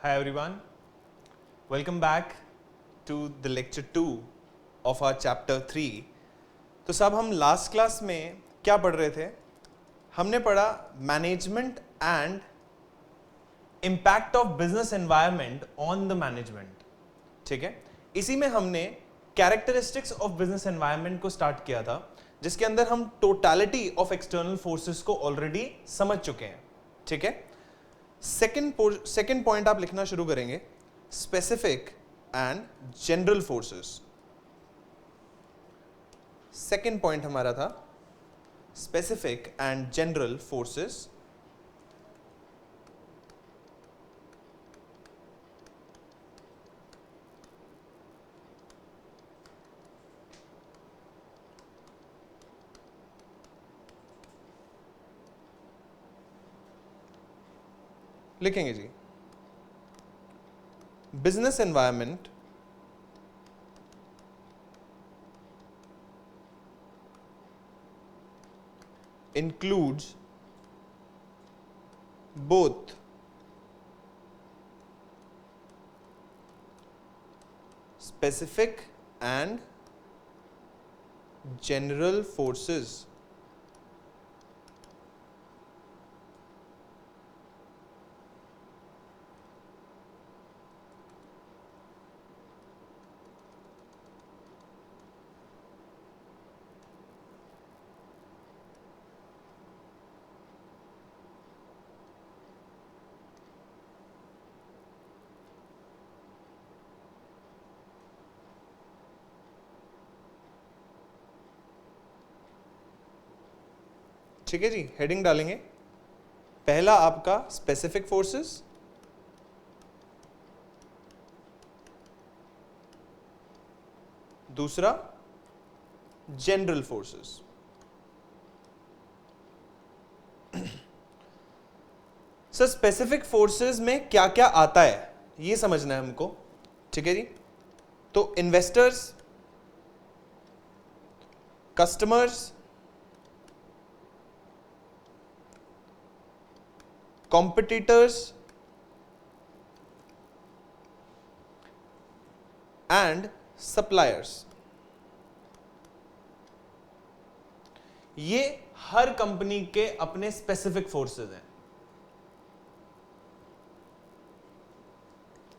Hi everyone, welcome back to the lecture 2 of our chapter 3. तो साहब हम last class में क्या पढ़ रहे थे? हमने पढ़ा management and impact of business environment on the management. ठीक है, इसी में हमने कैरेक्टरिस्टिक्स ऑफ बिजनेस एनवायरनमेंट को स्टार्ट किया था, जिसके अंदर हम टोटलिटी ऑफ एक्सटर्नल फोर्सेस को ऑलरेडी समझ चुके हैं. ठीक है, सेकेंड पॉइंट आप लिखना शुरू करेंगे, specific and general forces. Second point हमारा था स्पेसिफिक एंड जनरल फोर्सेस. लिखेंगे जी, business environment includes both specific and general forces. ठीक है जी, हेडिंग डालेंगे. पहला आपका स्पेसिफिक फोर्सेस, दूसरा general forces. Sir specific forces में क्या क्या आता है ये समझना है हमको. ठीक है जी, तो investors, customers, competitors and suppliers. ये हर कंपनी के अपने स्पेसिफिक फोर्सेस हैं.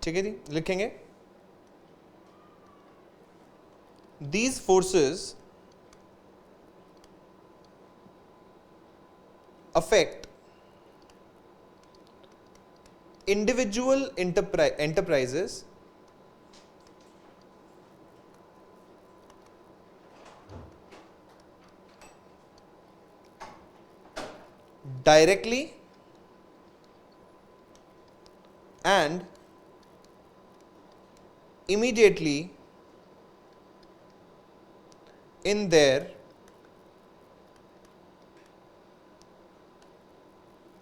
ठीक है जी, लिखेंगे these forces affect individual enterprises directly and immediately in their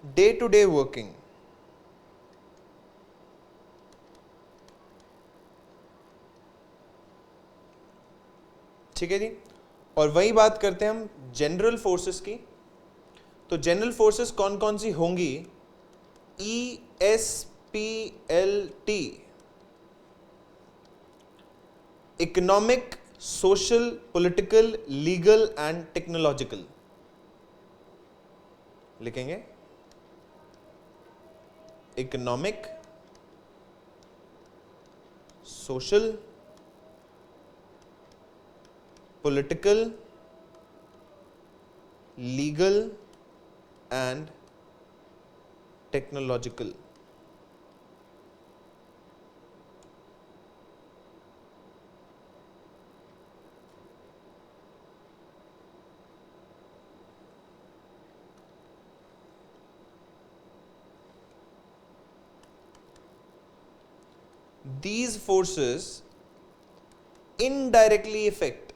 day-to-day working. ठीक है जी, और वही बात करते हैं हम जनरल फोर्सेस की. तो जनरल फोर्सेस कौन कौन सी होंगी? ESPLT, economic, social, political, legal and technological. लिखेंगे economic, social, political, legal and technological. These forces indirectly affect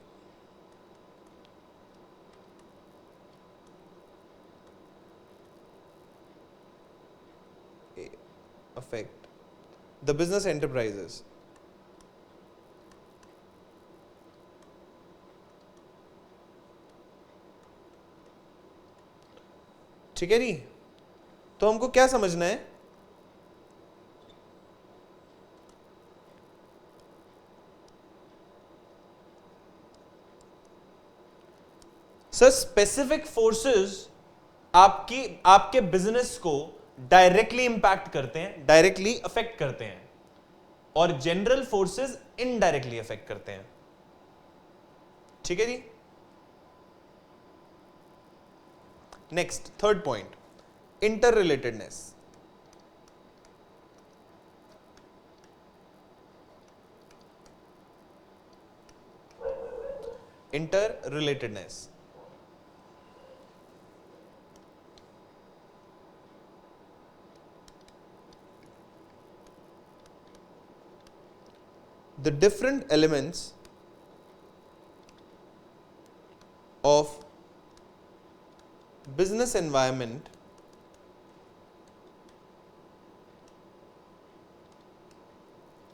the business enterprises. ठीक है जी, तो हमको क्या समझना है? सर स्पेसिफिक फोर्सेस आपके बिजनेस को डायरेक्टली इंपैक्ट करते हैं, डायरेक्टली अफेक्ट करते हैं, और जनरल फोर्सेस इनडायरेक्टली अफेक्ट करते हैं। ठीक है जी। Next third point, interrelatedness. Interrelatedness the different elements of business environment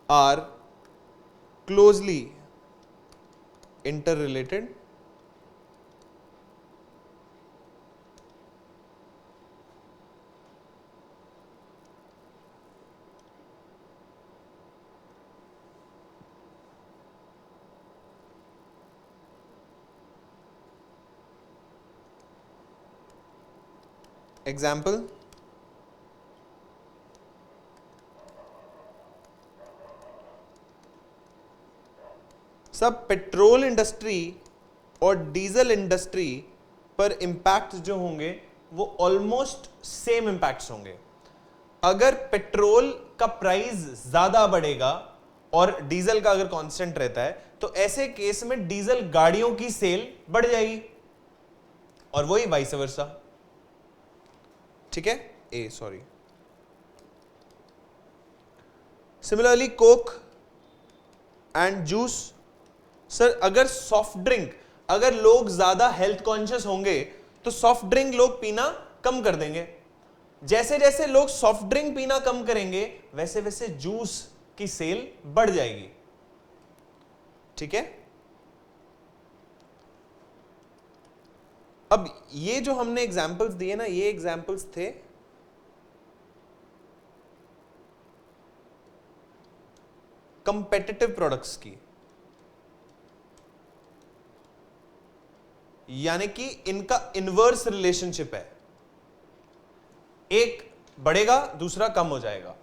are closely interrelated example, सब पेट्रोल इंडस्ट्री और डीजल इंडस्ट्री पर इंपैक्ट जो होंगे वो ऑलमोस्ट सेम इंपैक्ट्स होंगे। अगर पेट्रोल का प्राइस ज्यादा बढ़ेगा और डीजल का अगर कांस्टेंट रहता है तो ऐसे केस में डीजल गाड़ियों की सेल बढ़ जाएगी, और वही वाइस वर्सा। ठीक है, sorry. Similarly Coke and juice. Sir अगर सॉफ्ट ड्रिंक, अगर लोग ज्यादा हेल्थ कॉन्शियस होंगे तो सॉफ्ट ड्रिंक लोग पीना कम कर देंगे। जैसे जैसे लोग सॉफ्ट ड्रिंक पीना कम करेंगे वैसे वैसे जूस की सेल बढ़ जाएगी। ठीक है। अब ये जो हमने एग्जाम्पल्स दिए ना, ये एग्जाम्पल्स थे कंपेटिटिव प्रोडक्ट्स की, यानी कि इनका इनवर्स रिलेशनशिप है, एक बढ़ेगा दूसरा कम हो जाएगा।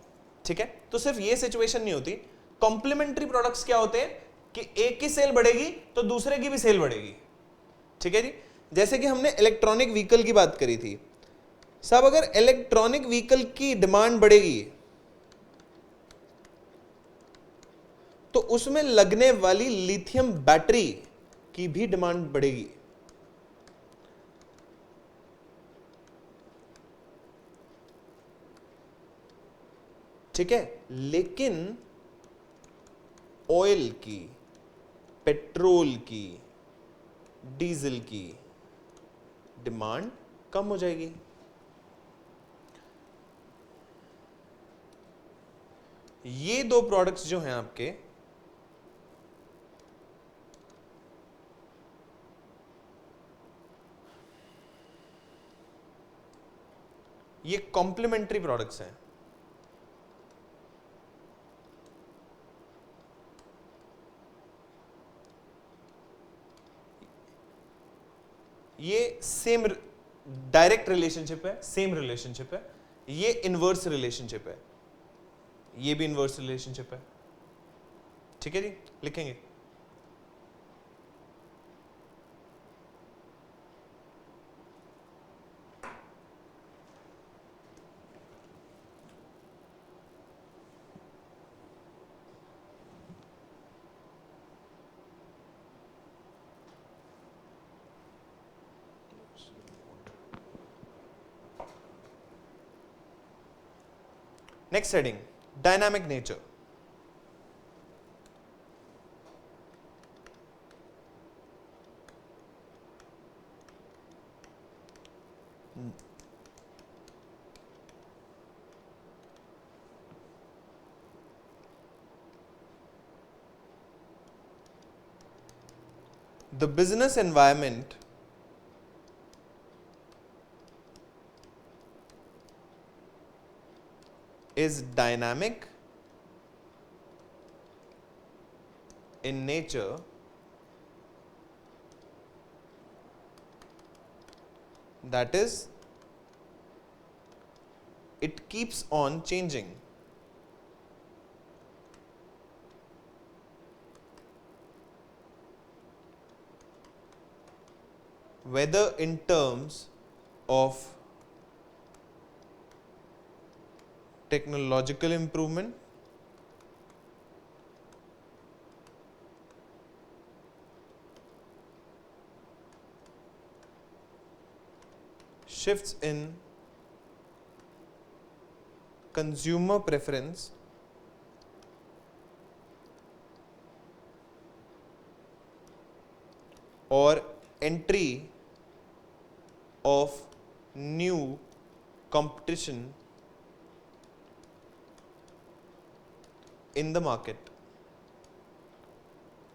ठीक है, तो सिर्फ ये सिचुएशन नहीं होती। कॉम्प्लीमेंट्री प्रोडक्ट्स क्या होते हैं कि एक की सेल बढ़ेगी तो दूसरे की भी सेल बढ़ेगी। ठीक है जी। जैसे कि हमने इलेक्ट्रॉनिक व्हीकल की बात करी थी साहब, अगर इलेक्ट्रॉनिक व्हीकल की डिमांड बढ़ेगी तो उसमें लगने वाली लिथियम बैटरी की भी डिमांड बढ़ेगी। ठीक है, लेकिन ऑयल की, पेट्रोल की, डीजल की डिमांड कम हो जाएगी। ये दो प्रोडक्ट्स जो हैं आपके, ये कॉम्प्लीमेंट्री प्रोडक्ट्स हैं। ये सेम डायरेक्ट रिलेशनशिप है, सेम रिलेशनशिप है। ये इनवर्स रिलेशनशिप है, ये भी इनवर्स रिलेशनशिप है। ठीक है जी, लिखेंगे। Next heading, dynamic nature. The business environment is dynamic in nature that is it keeps on changing. Whether in terms of technological improvement, shifts in consumer preference, or entry of new competition in the market.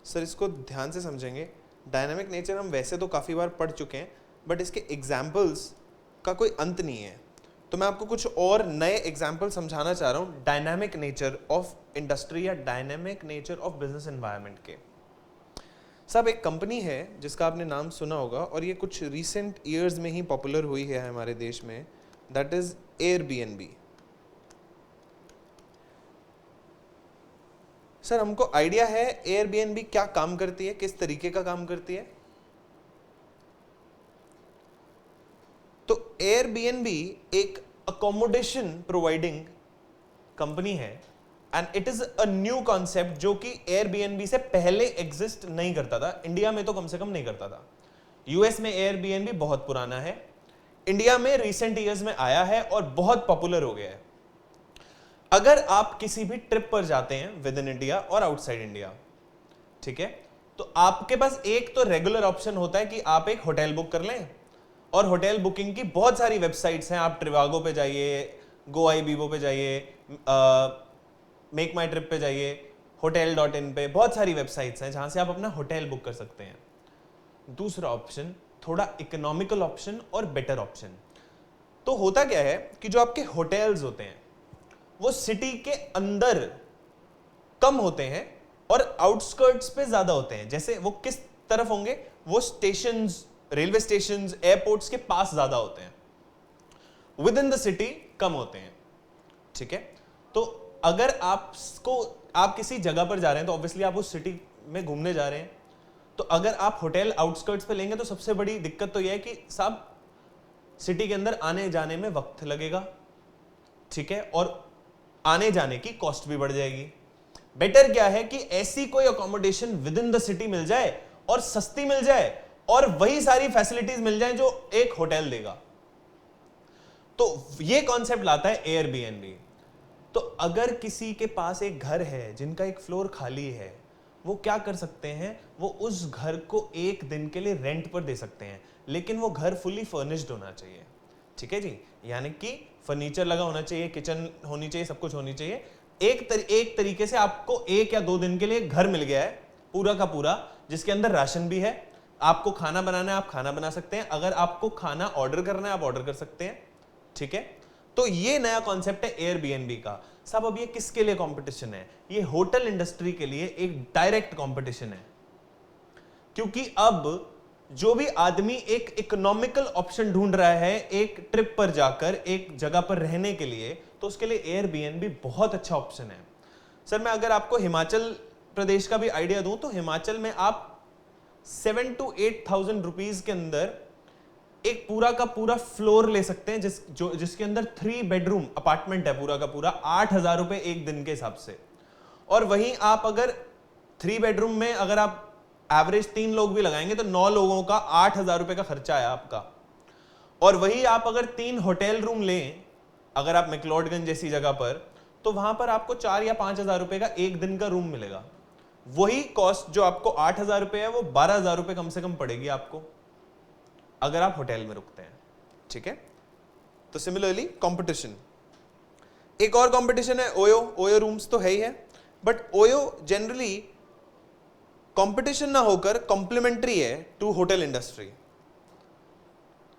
Sir इसको ध्यान से समझेंगे. Dynamic nature हम वैसे तो काफ़ी बार पढ़ चुके हैं, बट इसके एग्जाम्पल्स का कोई अंत नहीं है. तो मैं आपको कुछ और नए एग्जाम्पल समझाना चाह रहा हूँ डायनामिक नेचर ऑफ इंडस्ट्री या dynamic nature of business environment के. सब एक कंपनी है जिसका आपने नाम सुना होगा और ये कुछ रिसेंट ईयर्स में ही पॉपुलर हुई है हमारे देश में, दैट इज एयरबीएनबी. सर हमको आइडिया है एयरबीएनबी क्या काम करती है, किस तरीके का काम करती है. तो एयरबीएनबी एक अकोमोडेशन प्रोवाइडिंग कंपनी है and it is a new concept जो कि एयरबीएनबी से पहले एग्जिस्ट नहीं करता था. इंडिया में तो कम से कम नहीं करता था. यूएस में एयरबीएनबी बहुत पुराना है, इंडिया में रिसेंट ईयर्स में आया है और बहुत पॉपुलर हो गया है. अगर आप किसी भी ट्रिप पर जाते हैं विद इन इंडिया और आउटसाइड इंडिया, ठीक है, तो आपके पास एक तो रेगुलर ऑप्शन होता है कि आप एक होटल बुक कर लें. और होटल बुकिंग की बहुत सारी वेबसाइट्स हैं. आप ट्रिवागो पे जाइए, गोआईबीबो पे जाइए, मेक माई ट्रिप पे जाइए, hotel.in पे बहुत सारी वेबसाइट्स हैं जहां से आप अपना होटल बुक कर सकते हैं. दूसरा ऑप्शन थोड़ा इकोनॉमिकल ऑप्शन और बेटर ऑप्शन. तो होता क्या है कि जो आपके होटल्स होते हैं वो सिटी के अंदर कम होते हैं और आउटस्कर्ट्स पे ज्यादा होते हैं. जैसे वो किस तरफ होंगे, वो स्टेशंस, रेलवे स्टेशंस, एयरपोर्ट्स के पास ज्यादा होते हैं, विद इन द सिटी कम होते हैं. ठीक है, तो अगर आप किसी जगह पर जा रहे हैं तो ऑब्वियसली आप उस सिटी में घूमने जा रहे हैं. तो अगर आप होटल आउटस्कर्ट्स पे लेंगे तो सबसे बड़ी दिक्कत तो यह है कि साहब सिटी के अंदर आने जाने में वक्त लगेगा, ठीक है, और आने जाने की कॉस्ट भी बढ़ जाएगी. बेटर क्या है कि ऐसी कोई accommodation within the city मिल जाए और सस्ती मिल जाए और वही सारी फैसिलिटीज मिल जाए जो एक होटल देगा. तो ये कॉन्सेप्ट लाता है एयरबीएनबी. तो अगर किसी के पास एक घर है जिनका एक फ्लोर खाली है, वो क्या कर सकते हैं, वो उस घर को एक दिन के लिए रेंट पर दे सकते हैं, लेकिन वो घर फुली फर्निश्ड होना चाहिए. ठीक है जी, यानी कि फर्नीचर लगा होना चाहिए, किचन होनी चाहिए, सब कुछ होनी चाहिए. एक तरीके से आपको 1 या 2 दिन के लिए घर मिल गया है पूरा का पूरा, जिसके अंदर राशन भी है. आपको खाना बनाना है, आप खाना बना सकते हैं. अगर आपको खाना ऑर्डर करना है, आप ऑर्डर कर सकते हैं. ठीक है, तो ये नया कॉन्सेप्ट है एयरबीएनबी का. साहब अब ये किसके लिए कंपटीशन है? ये होटल इंडस्ट्री के लिए एक डायरेक्ट कंपटीशन है, क्योंकि अब जो भी आदमी एक इकोनॉमिकल ऑप्शन ढूंढ रहा है एक ट्रिप पर जाकर एक जगह पर रहने के लिए, तो उसके लिए एयरबीएनबी बहुत अच्छा ऑप्शन है. सर मैं अगर आपको हिमाचल प्रदेश का भी आइडिया दूं तो हिमाचल में आप 7,000 to 8,000 रुपीज के अंदर एक पूरा का पूरा फ्लोर ले सकते हैं जिसके अंदर 3 बेडरूम अपार्टमेंट है पूरा का पूरा, 8,000 रुपए एक दिन के हिसाब से. और वहीं आप अगर 3 बेडरूम में अगर आप एवरेज 3 लोग भी लगाएंगे तो 9 लोगों का 8,000 रुपए का खर्चा है आपका. और वही आप अगर 3 होटल रूम लें, अगर आप मैक्लोडगंज जैसी जगह पर, तो वहां पर आपको 4 या 5,000 रुपए का एक दिन का रूम मिलेगा. वही कॉस्ट जो आपको 8,000 रुपए है वो 12,000 रुपए कम से कम पड़ेगी आपको अगर आप होटल में रुकते हैं. ठीक है, तो सिमिलरली कंपटीशन, एक और कंपटीशन है ओयो रूम्स तो है ही है, बट ओयो जनरली कंपटीशन ना होकर कॉम्प्लीमेंट्री है टू होटल इंडस्ट्री.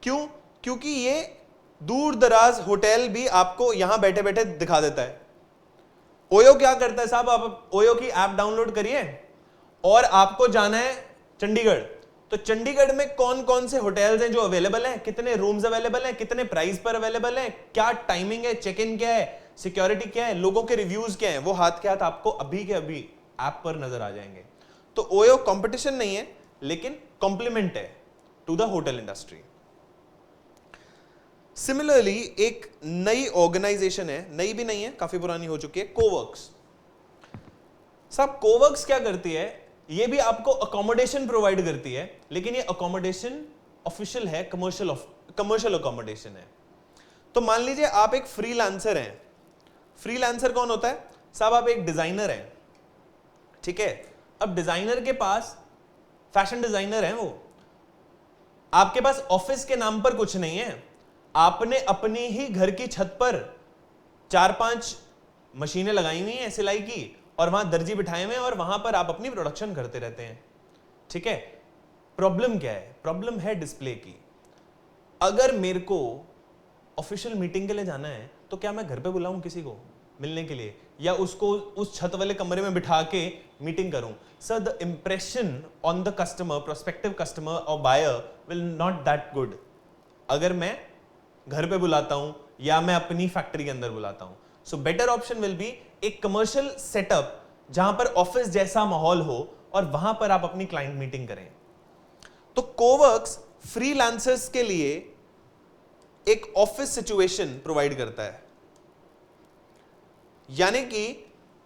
क्यों? क्योंकि ये दूर दराज होटल भी आपको यहां बैठे बैठे दिखा देता है. ओयो क्या करता है साहब, आप ओयो की ऐप डाउनलोड करिए और आपको जाना है चंडीगढ़, तो चंडीगढ़ में कौन कौन से होटल्स हैं जो अवेलेबल हैं, कितने रूम्स अवेलेबल हैं, कितने प्राइस पर अवेलेबल हैं, क्या टाइमिंग है, चेक इन क्या है, सिक्योरिटी क्या है, लोगों के रिव्यूज क्या है, वो हाथ के हाथ आपको अभी के अभी ऐप पर नजर आ जाएंगे। तो ओयो कंपटीशन नहीं है, लेकिन कॉम्प्लीमेंट है to the hotel industry. Similarly एक नई ऑर्गेनाइजेशन है, नई भी नहीं है, काफी पुरानी हो चुकी है, कोवर्क्स। साहब कोवर्क्स क्या करती है, ये भी आपको अकोमोडेशन प्रोवाइड करती है, लेकिन ये अकोमोडेशन ऑफिशियल है, कमर्शियल अकोमोडेशन है। तो मान लीजिए आप एक फ्रीलांसर हैं। फ्रीलांसर कौन होता है साहब? आप एक डिजाइनर हैं, ठीक है। अब डिजाइनर के पास, फैशन डिजाइनर है वो, आपके पास ऑफिस के नाम पर कुछ नहीं है, आपने अपनी ही घर की छत पर 4-5 मशीनें लगाई हुई हैं सिलाई की, और वहां दर्जी बिठाए हुए हैं, और वहां पर आप अपनी प्रोडक्शन करते रहते हैं, ठीक है। प्रॉब्लम क्या है? प्रॉब्लम है डिस्प्ले की। अगर मेरे को ऑफिशियल मीटिंग के लिए जाना है तो क्या मैं घर पे बुलाऊं किसी को मिलने के लिए, या उसको उस छत वाले कमरे में बिठा के मीटिंग करूं? Sir, the impression on the customer, prospective customer और buyer will not that good अगर मैं घर पे बुलाता हूं या मैं अपनी फैक्ट्री के अंदर बुलाता हूं। So better option will be एक कमर्शियल सेटअप जहां पर ऑफिस जैसा माहौल हो और वहां पर आप अपनी क्लाइंट मीटिंग करें। तो कोवर्क्स फ्रीलांसर्स के लिए एक ऑफिस सिचुएशन प्रोवाइड करता है, यानी कि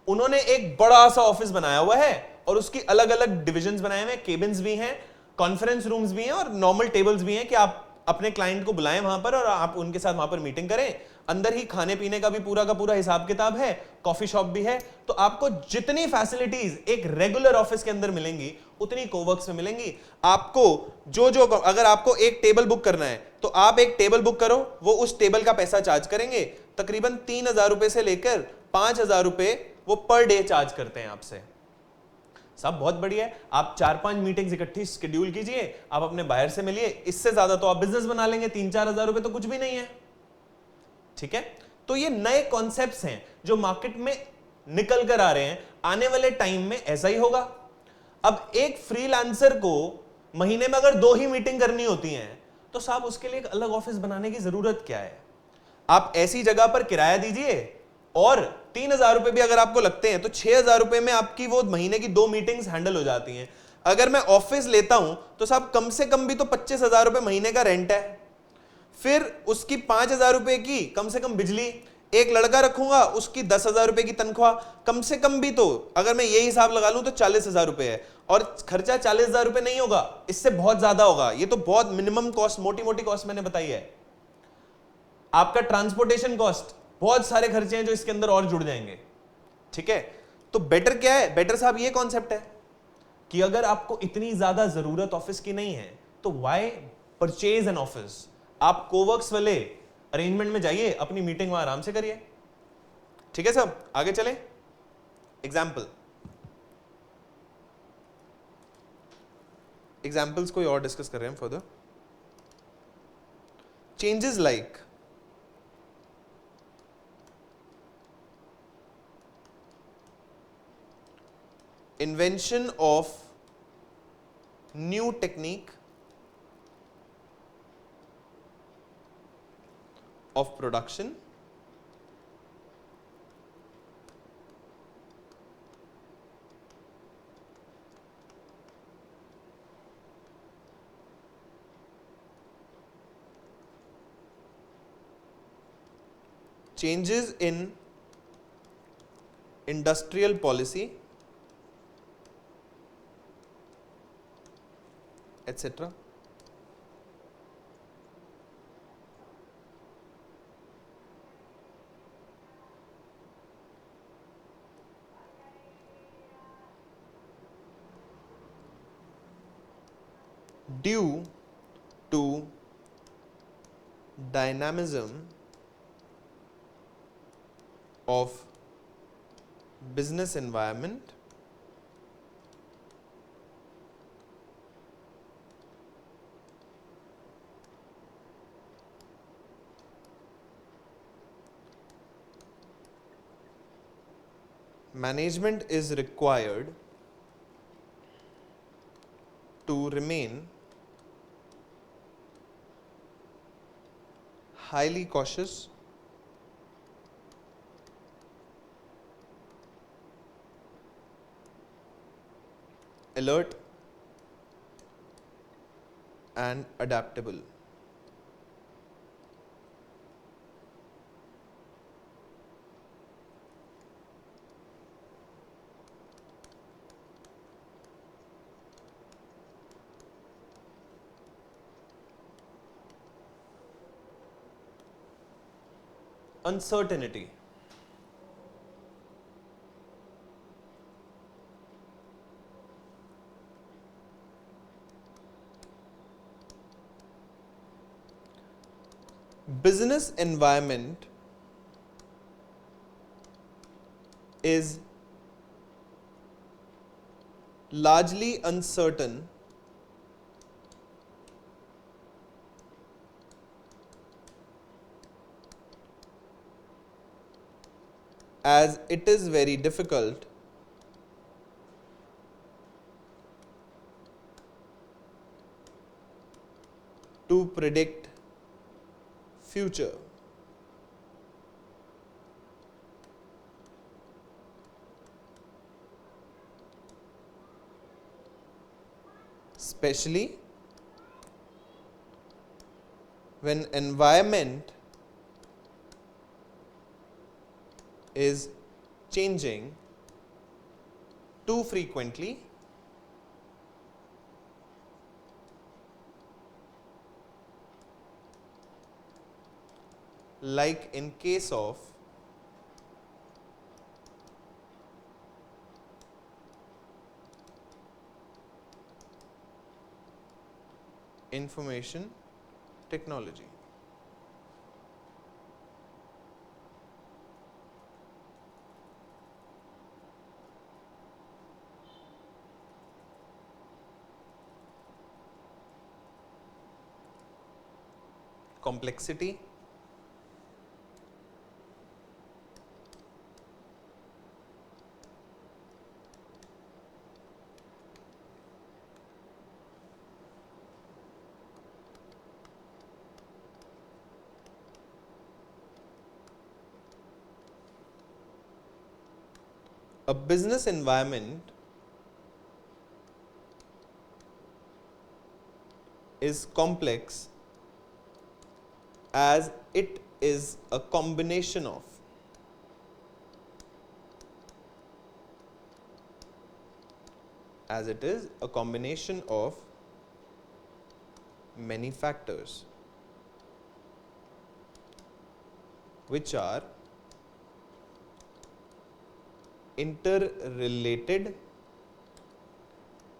उन्होंने एक बड़ा सा ऑफिस बनाया हुआ है और उसकी अलग अलग डिविजन्स बनाए हुए हैं, केबिन्स भी हैं, कॉन्फ्रेंस रूम्स भी हैं और नॉर्मल टेबल्स भी हैं कि आप अपने क्लाइंट को बुलाएं वहां पर और आप उनके साथ वहां पर मीटिंग करें। अंदर ही खाने पीने का भी पूरा का पूरा हिसाब किताब है, कॉफी शॉप भी है। तो आपको जितनी फैसिलिटीज एक रेगुलर ऑफिस के अंदर मिलेंगी उतनी कोवर्क्स में मिलेंगी। आपको जो अगर आपको एक टेबल बुक करना है तो आप एक टेबल बुक करो, वो उस टेबल का पैसा चार्ज करेंगे। तकरीबन 3,000 रुपए से लेकर 5,000 रुपए वो पर डे चार्ज करते हैं आपसे। सब बहुत बढ़िया है। आप 4-5 मीटिंग्स इकट्ठी शेड्यूल कीजिए, आप अपने बायर से मिलिए, इससे ज्यादा तो आप बिजनेस बना लेंगे। 3-4 हजार रुपए तो कुछ भी नहीं है, ठीक है। तो ये नए कॉन्सेप्ट्स हैं जो मार्केट में निकल कर आ रहे हैं, आने वाले टाइम में ऐसा ही होगा। अब एक फ्रीलांसर को महीने में अगर 2 ही मीटिंग करनी होती हैं तो साहब उसके लिए एक अलग ऑफिस बनाने की जरूरत क्या है? आप ऐसी जगह पर किराया दीजिए और 3,000 रुपए भी अगर आपको लगते हैं तो 6,000 रुपए में आपकी वो महीने की 2 मीटिंग्स हैंडल हो जाती हैं। अगर मैं ऑफिस लेता हूं तो साहब कम से कम भी तो 25,000 रुपए महीने का रेंट है, फिर उसकी 5,000 रुपए की कम से कम बिजली, एक लड़का रखूंगा उसकी 10,000 रुपए की तनख्वाह, कम से कम भी तो अगर मैं ये हिसाब लगा लूं तो 40,000 रुपए है। और खर्चा 40,000 रुपए नहीं होगा, इससे बहुत ज्यादा होगा। ये तो बहुत मिनिमम कॉस्ट, मोटी मोटी कॉस्ट मैंने बताई है। आपका ट्रांसपोर्टेशन कॉस्ट, बहुत सारे खर्चे हैं जो इसके अंदर और जुड़ जाएंगे, ठीक है। तो बेटर क्या है? बेटर साहब ये कॉन्सेप्ट है कि अगर आपको इतनी ज्यादा जरूरत ऑफिस की नहीं है तो व्हाई परचेज एन ऑफिस? आप कोवर्क्स वाले अरेंजमेंट में जाइए, अपनी मीटिंग वहां आराम से करिए, ठीक है साहब। आगे चले, एग्जाम्पल्स कोई और डिस्कस कर रहे हैं further. Changes like invention of new technique of production, changes in industrial policy, etc. Due to dynamism of business environment, management is required to remain highly cautious, alert, and adaptable. Uncertainty. Business environment is largely uncertain as it is very difficult to predict future. Especially when environment is changing too frequently, like in case of information technology. Complexity, a business environment is complex as it is a combination of many factors which are interrelated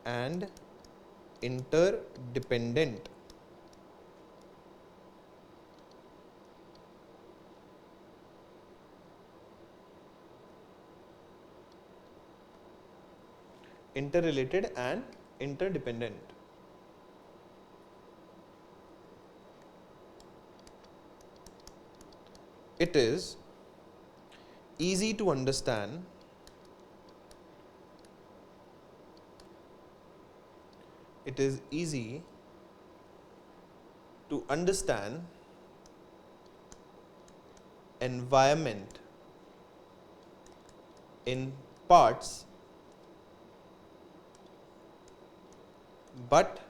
and interdependent. Interrelated and interdependent. It is easy to understand environment in parts, but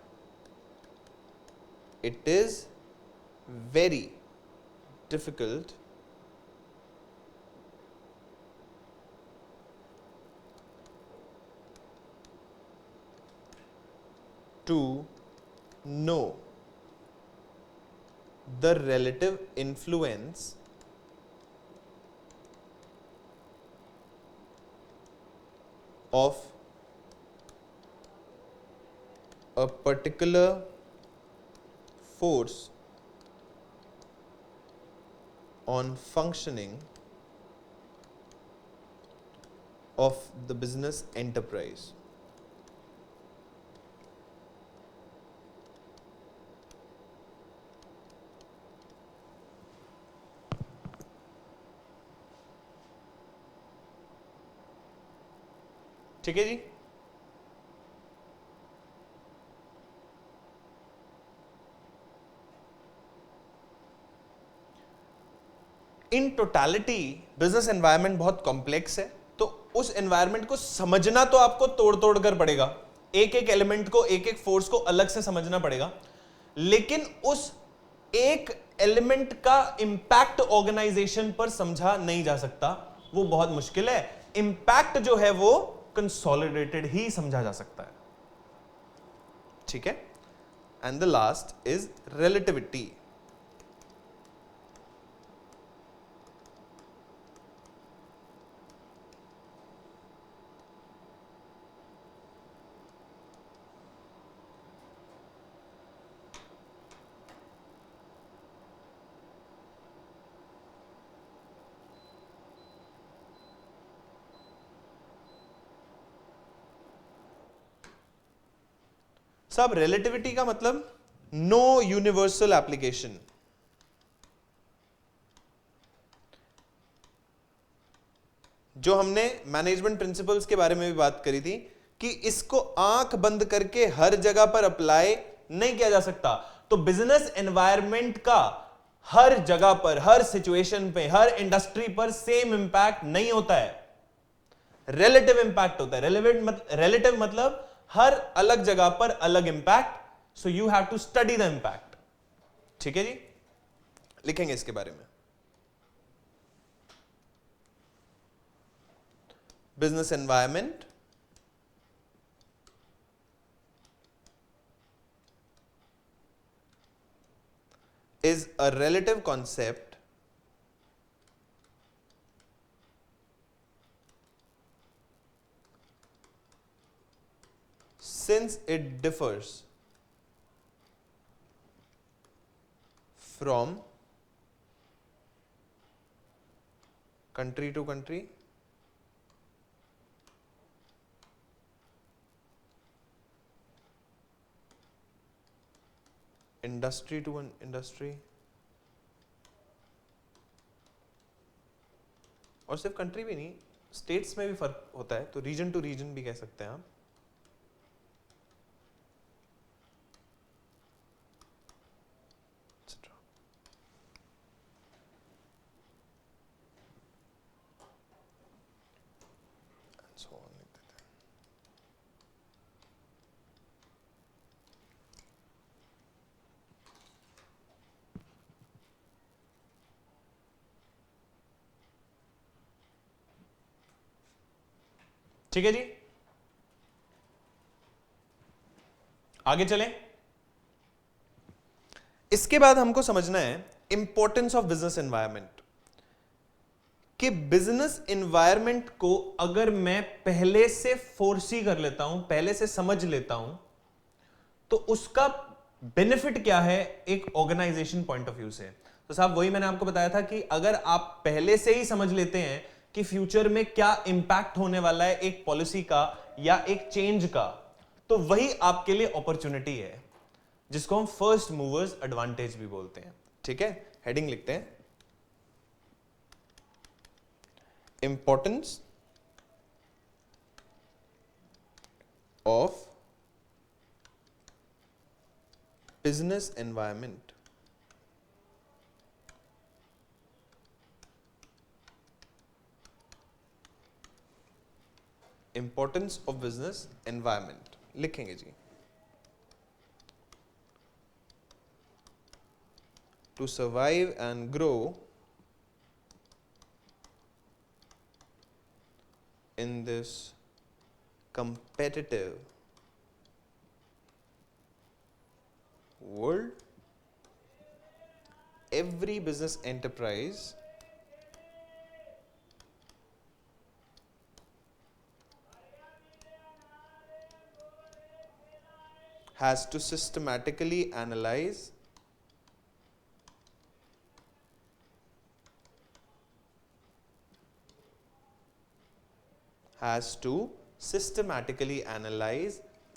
it is very difficult to know the relative influence of a particular force on functioning of the business enterprise. ठीक है जी? In totality business environment बहुत complex है, तो उस environment को समझना तो आपको तोड़ तोड़ कर पड़ेगा, एक एक एलिमेंट को, एक एक फोर्स को अलग से समझना पड़ेगा, लेकिन उस एक एलिमेंट का इंपैक्ट ऑर्गेनाइजेशन पर समझा नहीं जा सकता, वो बहुत मुश्किल है। इंपैक्ट जो है वो कंसोलिडेटेड ही समझा जा सकता है, ठीक है। And the last is relativity. सब रिलेटिविटी का मतलब नो यूनिवर्सल एप्लीकेशन। जो हमने मैनेजमेंट प्रिंसिपल्स के बारे में भी बात करी थी कि इसको आंख बंद करके हर जगह पर अप्लाई नहीं किया जा सकता, तो बिजनेस एनवायरनमेंट का हर जगह पर, हर सिचुएशन पे, हर इंडस्ट्री पर सेम इंपैक्ट नहीं होता है, रिलेटिव इंपैक्ट होता है। रिलेटिव मतलब हर अलग जगह पर अलग impact, so you have to study the impact, ठीक है जी। लिखेंगे इसके बारे में। Business environment is a relative concept since it differs from country to country, industry to industry, और सिर्फ कंट्री भी नहीं, स्टेट्स में भी फर्क होता है, तो रीजन टू रीजन भी कह सकते हैं आप। ठीक है जी, आगे चलें। इसके बाद हमको समझना है इंपॉर्टेंस ऑफ बिजनेस एनवायरनमेंट, कि बिजनेस एनवायरनमेंट को अगर मैं पहले से फोरसी कर लेता हूं, पहले से समझ लेता हूं, तो उसका बेनिफिट क्या है एक ऑर्गेनाइजेशन पॉइंट ऑफ व्यू से। तो साहब वही मैंने आपको बताया था कि अगर आप पहले से ही समझ लेते हैं कि फ्यूचर में क्या इंपैक्ट होने वाला है एक पॉलिसी का या एक चेंज का, तो वही आपके लिए अपॉर्चुनिटी है, जिसको हम फर्स्ट मूवर्स एडवांटेज भी बोलते हैं, ठीक है। हेडिंग लिखते हैं, importance of business environment. Importance of business environment लिखेंगे जी। To survive and grow in this competitive world, every business enterprise has to systematically analyze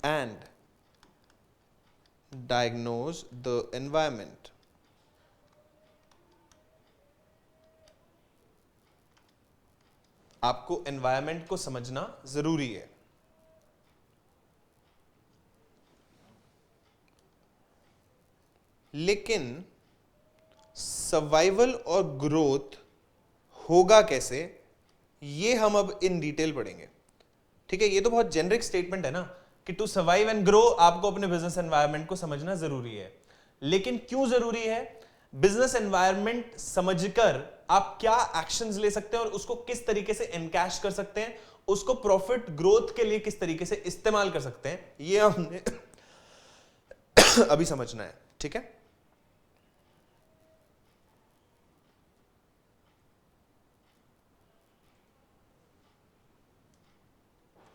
and diagnose the environment. आपको एनवायरनमेंट को समझना जरूरी है। लेकिन सर्वाइवल और ग्रोथ होगा कैसे, ये हम अब इन डिटेल पढ़ेंगे। ठीक है, ये तो बहुत जेनरिक स्टेटमेंट है ना कि टू सर्वाइव एंड ग्रो आपको अपने बिजनेस एनवायरनमेंट को समझना जरूरी है। लेकिन क्यों जरूरी है? बिजनेस एनवायरनमेंट समझकर आप क्या एक्शंस ले सकते हैं और उसको किस तरीके से एनकैश कर सकते हैं, उसको प्रॉफिट ग्रोथ के लिए किस तरीके से इस्तेमाल कर सकते हैं, ये हमने अभी समझना है। ठीक है,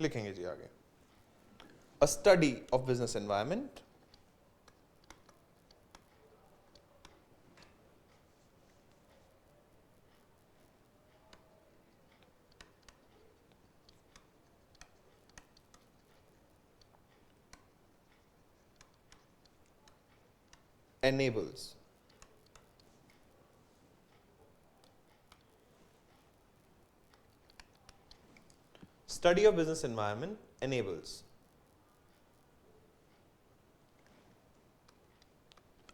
लिखेंगे जी आगे। अ study of business environment enables study of business environment enables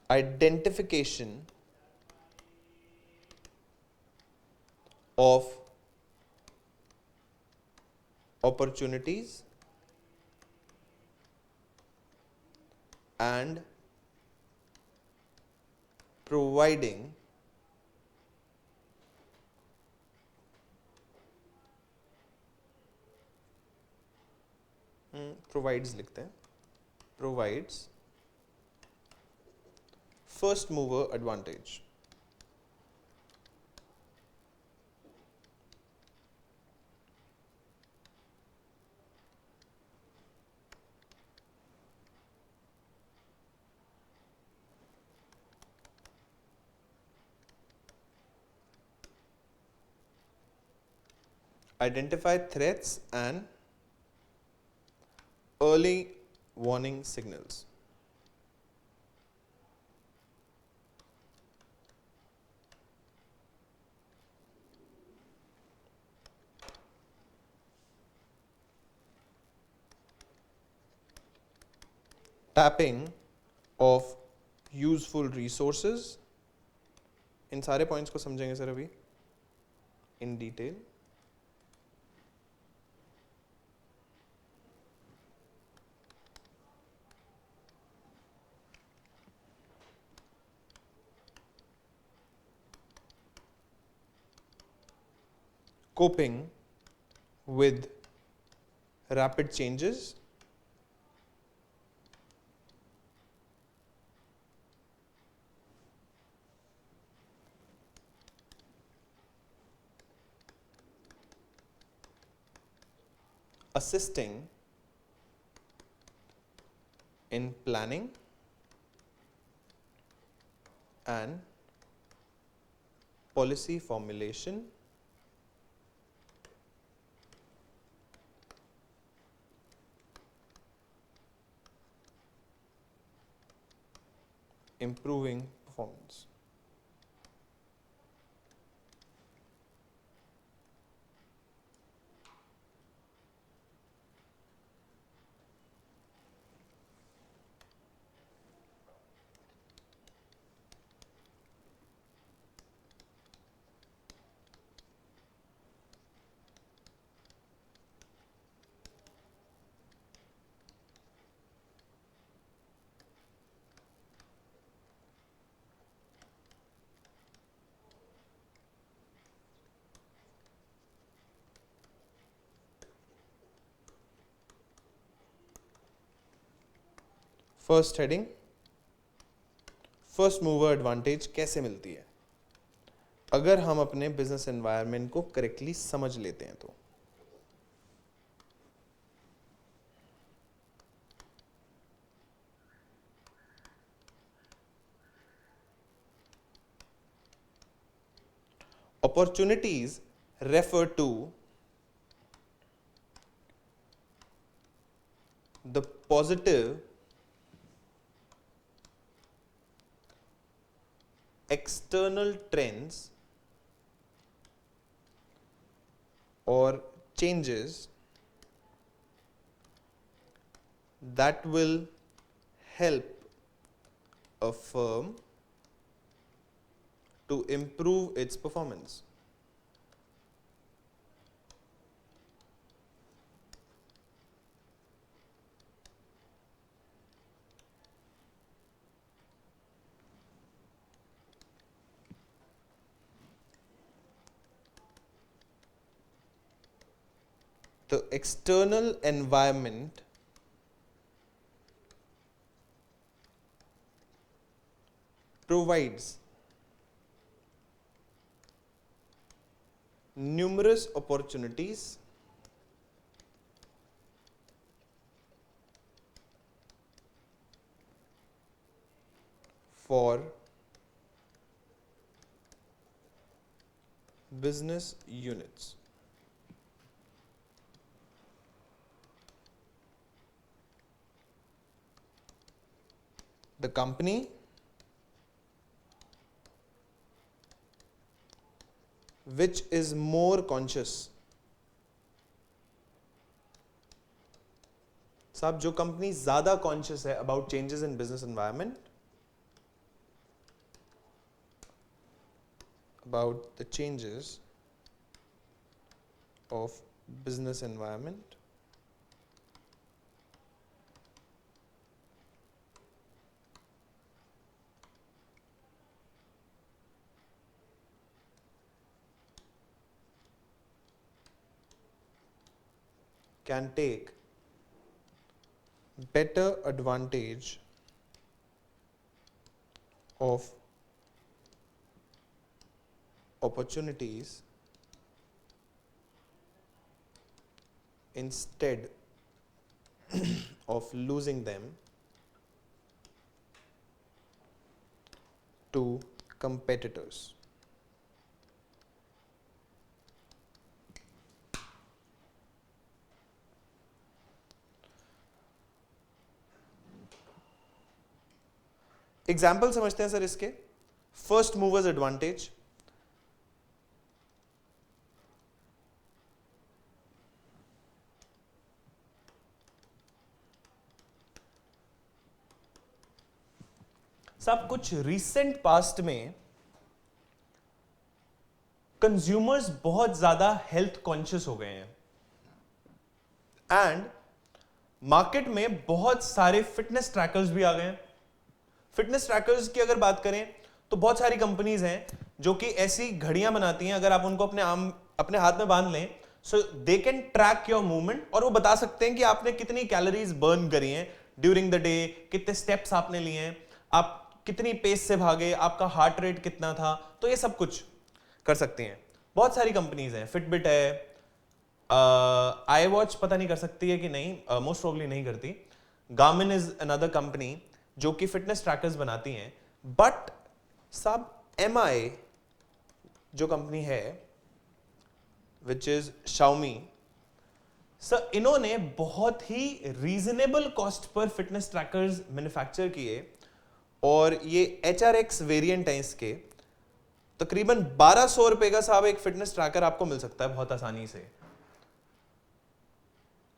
identification of opportunities and providing provides लिखते हैं, provides first mover advantage. Identify threats and early warning signals. Tapping of useful resources. इन सारे पॉइंट्स को समझेंगे sir अभी in detail. Coping with rapid changes, assisting in planning and policy formulation, improving performance. First heading, first mover advantage कैसे मिलती है अगर हम अपने बिजनेस एनवायरनमेंट को करेक्टली समझ लेते हैं तो। Opportunities refer to the positive external trends or changes that will help a firm to improve its performance. the external environment provides numerous opportunities for business units. The company which is more conscious, साहब जो company ज्यादा conscious है about changes in business environment, about the changes of business environment can take better advantage of opportunities instead of losing them to competitors. Example समझते हैं sir इसके. First movers advantage. सब कुछ recent past में consumers बहुत ज्यादा health conscious हो गए हैं एंड मार्केट में बहुत सारे फिटनेस ट्रैकर्स भी आ गए हैं. फिटनेस ट्रैकर्स की अगर बात करें तो बहुत सारी कंपनीज हैं जो कि ऐसी घड़ियां बनाती हैं, अगर आप उनको अपने हाथ में बांध लें so they can track your movement और वो बता सकते हैं कि आपने कितनी कैलोरीज बर्न करी हैं ड्यूरिंग द डे, कितने स्टेप्स आपने लिए हैं, आप कितनी पेस से भागे, आपका हार्ट रेट कितना था. तो ये सब कुछ कर सकती हैं. बहुत सारी कंपनीज हैं, फिटबिट है, आई वॉच पता नहीं कर सकती है कि नहीं, मोस्ट प्रोबेबली नहीं करती. गार्मिन इज अनदर कंपनी जो कि फिटनेस ट्रैकर्स बनाती हैं. बट सब MI जो कंपनी है विच इज Xiaomi, सर इन्होंने बहुत ही रीजनेबल कॉस्ट पर फिटनेस ट्रैकर्स मैन्युफैक्चर किए और ये HRX वेरिएंट है इसके. तकरीबन 1200 रुपए का साहब एक फिटनेस ट्रैकर आपको मिल सकता है बहुत आसानी से.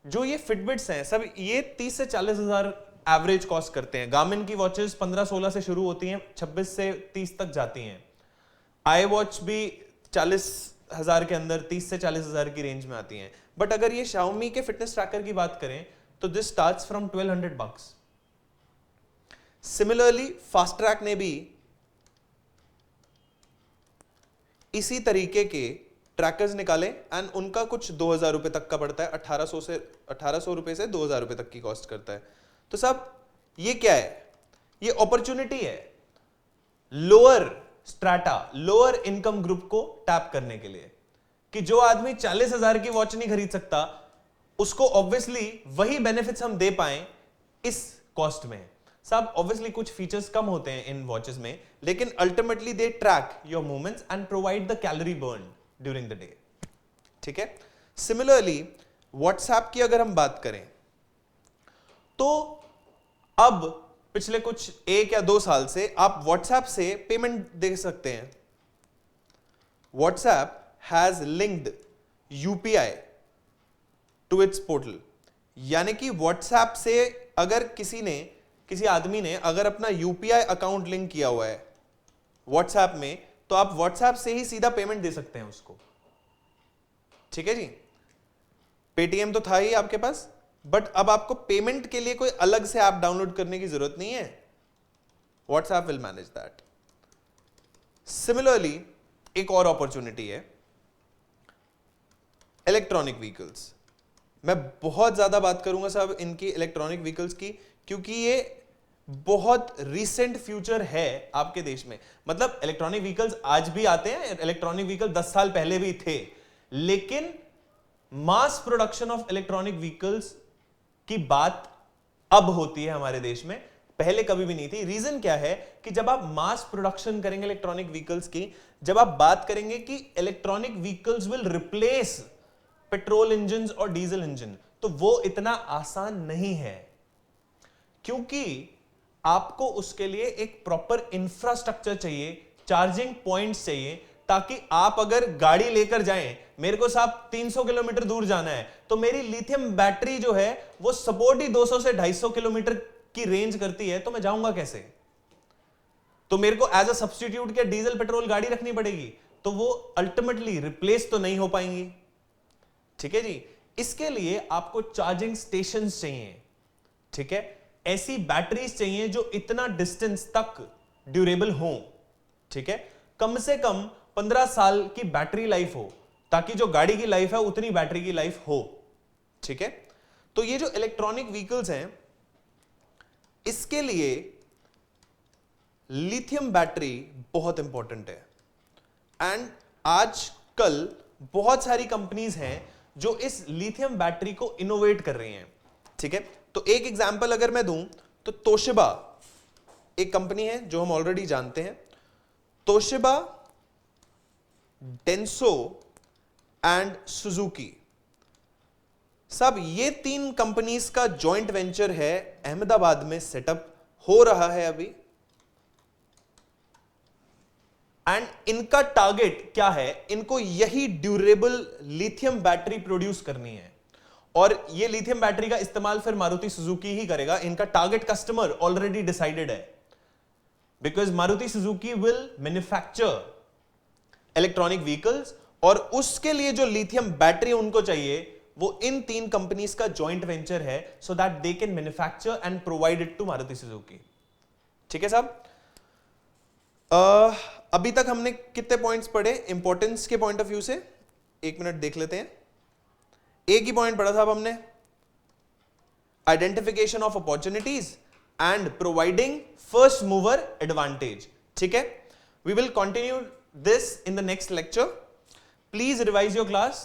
जो ये फिटबिट्स हैं सब ये 30 से 40 हजार एवरेज कॉस्ट करते हैं. गार्मिन की वॉचेस 15-16 से शुरू होती हैं, 26 से 30 तक जाती हैं. आई वॉच भी 40,000 के अंदर 30 से 40,000 की रेंज में आती हैं. बट अगर ये Xiaomi के फिटनेस ट्रैकर की बात करें तो this starts from $1,200. Similarly fast track ने भी इसी तरीके के ट्रैकर्स निकाले एंड उनका कुछ 2,000 रुपए तक का पड़ता है. 1800 रुपए से 2,000 रुपए तक की कॉस्ट करता है. तो साहब ये क्या है? ये अपॉर्चुनिटी है lower strata, lower income group को टैप करने के लिए, कि जो आदमी 40,000 की वॉच नहीं खरीद सकता उसको ऑब्वियसली वही बेनिफिट्स हम दे पाए इस कॉस्ट में. साहब ऑब्वियसली कुछ फीचर्स कम होते हैं इन वॉचेस में, लेकिन ultimately they track your movements and provide the calorie burn during the day. ठीक है. सिमिलरली व्हाट्सएप की अगर हम बात करें तो अब पिछले कुछ 1 या 2 साल से आप व्हाट्सएप से पेमेंट दे सकते हैं. WhatsApp has linked UPI to its portal. यानी कि व्हाट्सएप से अगर किसी आदमी ने अगर अपना UPI अकाउंट लिंक किया हुआ है व्हाट्सएप में, तो आप व्हाट्सएप से ही सीधा पेमेंट दे सकते हैं उसको. ठीक है जी. पेटीएम तो था ही आपके पास, बट अब आपको पेमेंट के लिए कोई अलग से ऐप डाउनलोड करने की जरूरत नहीं है. WhatsApp will manage that. Similarly एक और अपॉर्चुनिटी है इलेक्ट्रॉनिक व्हीकल्स. मैं बहुत ज्यादा बात करूंगा साहब इनकी इलेक्ट्रॉनिक व्हीकल्स की, क्योंकि ये बहुत रिसेंट फ्यूचर है आपके देश में। मतलब इलेक्ट्रॉनिक व्हीकल्स आज भी आते हैं, इलेक्ट्रॉनिक व्हीकल 10 साल पहले भी थे, लेकिन mass production of electronic vehicles की बात अब होती है हमारे देश में, पहले कभी भी नहीं थी। रीजन क्या है कि जब आप मास प्रोडक्शन करेंगे इलेक्ट्रॉनिक व्हीकल्स की, जब आप बात करेंगे कि electronic vehicles will replace petrol engine और डीजल इंजन, तो वो इतना आसान नहीं है, क्योंकि आपको उसके लिए एक प्रॉपर इंफ्रास्ट्रक्चर चाहिए, चार्जिंग पॉइंट्स चाहिए, ताकि आप अगर गाड़ी लेकर जाएं, मेरे को साहब 300 किलोमीटर दूर जाना है, तो मेरी लिथियम बैटरी जो है वो सपोर्ट ही 200 से 250 किलोमीटर की रेंज करती है, तो मैं जाऊंगा कैसे? तो मेरे को एज अ सब्स्टिट्यूट क्या डीजल पेट्रोल गाड़ी रखनी पड़ेगी, तो वो अल्टीमेटली रिप्लेस तो नहीं हो पाएंगी। ठीक है जी, इसके लिए आपको चार्जिंग स्टेशन चाहिए। ठीक है, ऐसी बैटरीज चाहिए जो इतना डिस्टेंस तक ड्यूरेबल हो। ठीक है, कम से कम 15 साल की बैटरी लाइफ हो, ताकि जो गाड़ी की लाइफ है उतनी बैटरी की लाइफ हो। ठीक है, तो ये जो इलेक्ट्रॉनिक व्हीकल्स हैं, इसके लिए लिथियम बैटरी बहुत इंपॉर्टेंट है। एंड आजकल बहुत सारी कंपनीज हैं जो इस लिथियम बैटरी को इनोवेट कर रही हैं। ठीक है, तो एक एग्जांपल अगर मैं दूं तो तोशिबा एक कंपनी है जो हम ऑलरेडी जानते हैं। तोशिबा, डेंसो एंड सुजुकी, सब ये 3 कंपनीज का जॉइंट वेंचर है, अहमदाबाद में सेटअप हो रहा है अभी। एंड इनका टारगेट क्या है? इनको यही ड्यूरेबल लिथियम बैटरी प्रोड्यूस करनी है, और ये लिथियम बैटरी का इस्तेमाल फिर मारुति सुजुकी ही करेगा। इनका टारगेट कस्टमर ऑलरेडी डिसाइडेड है, because Maruti Suzuki will manufacture electronic vehicles, और उसके लिए जो लिथियम बैटरी उनको चाहिए वो इन 3 कंपनीज का जॉइंट वेंचर है, so that they can manufacture and provide it to Maruti Suzuki. ठीक है साहब, अभी तक हमने कितने पॉइंट्स पढ़े इंपॉर्टेंस के पॉइंट ऑफ व्यू से? 1 मिनट देख लेते हैं। एक ही पॉइंट पढ़ा साहब हमने, identification of opportunities and providing first mover advantage. ठीक है, we will continue this in the next lecture. Please revise your class.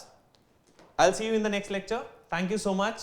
I'll see you in the next lecture. Thank you so much.